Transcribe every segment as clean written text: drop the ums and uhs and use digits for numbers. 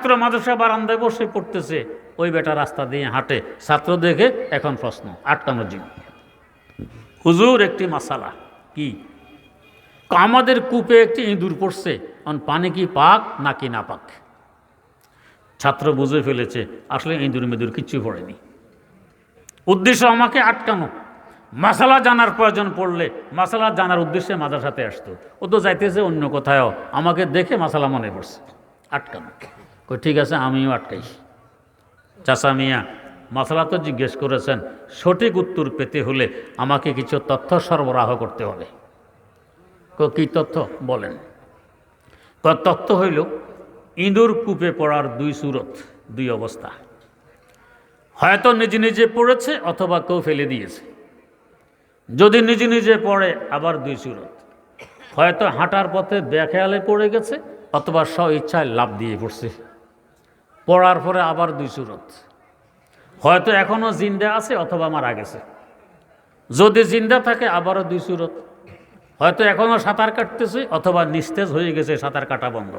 ছাত্র মাদ্রাসা বারান্দায় বসে পড়তেছে, ওই বেটা রাস্তা দিয়ে হাঁটে, ছাত্র দেখে এখন প্রশ্ন আটকানোর জন্য, হুজুর একটি মাসালা কি, আমাদের কূপে একটি ইঁদুর পড়ছে, পানি কি পাক নাকি না পাক। ছাত্র বুঝে ফেলেছে আসলে ইঁদুর মেদুর কিচ্ছু পড়েনি, উদ্দেশ্য আমাকে আটকানো। মাসালা জানার প্রয়োজন পড়লে মাসালা জানার উদ্দেশ্যে মাদ্রাসাতে আসতো, ও তো যাইতেছে অন্য কোথাও, আমাকে দেখে মাসালা মনে পড়ছে, আটকানো। ঠিক আছে আমিও আটকাই। চাচা মিয়া মাসালা তো জিজ্ঞেস করেছেন, সঠিক উত্তর পেতে হলে আমাকে কিছু তথ্য সরবরাহ করতে হবে। কি তথ্য বলেন? তথ্য হইল ইঁদুর কূপে পড়ার দুই সুরত, দুই অবস্থা, হয়তো নিজে নিজে পড়েছে অথবা কেউ ফেলে দিয়েছে। যদি নিজে নিজে পড়ে আবার দুই সুরত, হয়তো হাঁটার পথে বেখেয়ালে পড়ে গেছে অথবা স্ব ইচ্ছায় লাফ দিয়ে পড়ছে। পড়ার পরে আবার দুই সুরত, হয়তো এখনও জিন্দা আছে অথবা মারা গেছে। যদি জিন্দা থাকে আবারও দুই সুরত, হয়তো এখনও সাঁতার কাটতেছে অথবা নিস্তেজ হয়ে গেছে, সাঁতার কাটা বন্ধ।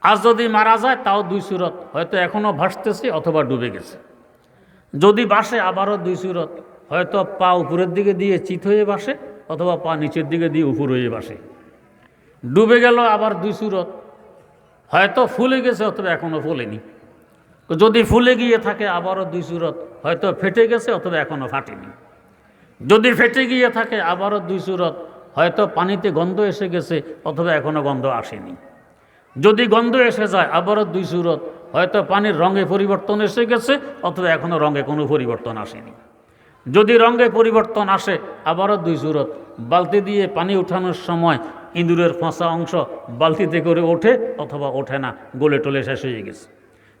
আর যদি মারা যায় তাও দুই সুরত, হয়তো এখনও ভাসতেছে অথবা ডুবে গেছে। যদি বাসে আবারও দুই সুরত, হয়তো পা উপরের দিকে দিয়ে চিত হয়ে বাসে অথবা পা নিচের দিকে দিয়ে উপর হয়ে বাসে। ডুবে গেল আবার দুই সুরত, হয়তো ফুলে গেছে অথবা এখনও ফোলেনি। যদি ফুলে গিয়ে থাকে আবারও দুই সুরত, হয়তো ফেটে গেছে অথবা এখনও ফাটেনি। যদি ফেটে গিয়ে থাকে আবারও দুই সুরত, হয়তো পানিতে গন্ধ এসে গেছে অথবা এখনও গন্ধ আসেনি। যদি গন্ধ এসে যায় আবারও দুই সুরত, হয়তো পানির রঙে পরিবর্তন এসে গেছে অথবা এখনও রঙে কোনো পরিবর্তন আসেনি। যদি রঙে পরিবর্তন আসে আবারও দুই সুরত, বালতি দিয়ে পানি উঠানোর সময় ইঁদুরের ফাঁসা অংশ বালতিতে করে ওঠে অথবা ওঠে না, গলে টলে শেষ হয়ে গেছে।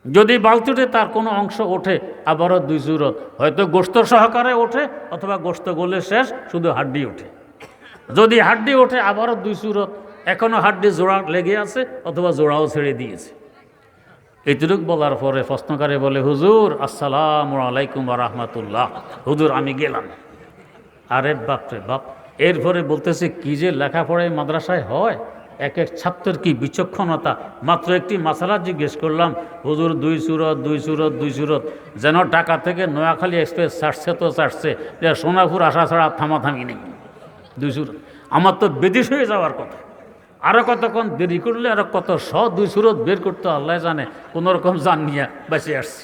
যদি বালতিতে তার কোনো অংশ ওঠে আবারও দুই সুরত, হয়তো গোস্ত সহকারে ওঠে অথবা গোস্ত গলে শেষ, শুধু হাড্ডি ওঠে। যদি হাড্ডি ওঠে আবারও দুই সুরত, এখনও হাড্ডি জোড়া লেগে আছে অথবা জোড়াও ছেড়ে দিয়েছে। এইটুক বলার পরে প্রশ্নকারে বলে, হুজুর আসসালামু আলাইকুম ওয়া রাহমাতুল্লাহ। হুজুর আমি গেলাম। আরে বাপরে বাপ, এরপরে বলতেছে কি যে লেখাপড়ায় মাদ্রাসায় হয়, এক এক ছাত্রের কি বিচক্ষণতা। মাত্র একটি মাসালা জিজ্ঞেস করলাম, হুজুর দুই সুরত দুই সুরত দুই সুরত, যেন ঢাকা থেকে নোয়াখালী এক্সপ্রেস ছাড়ছে তো ছাড়ছে, সোনাপুর আসা ছাড়া থামাথামি নেই। দুই সুরত, আমার তো বেদিশ হয়ে যাওয়ার কথা। আরও কতক্ষণ দেরি করলে আরও কত দুই সুরত বের করতে আল্লাহ জানে, কোনোরকম জান নিয়ে বেঁচে আসছে।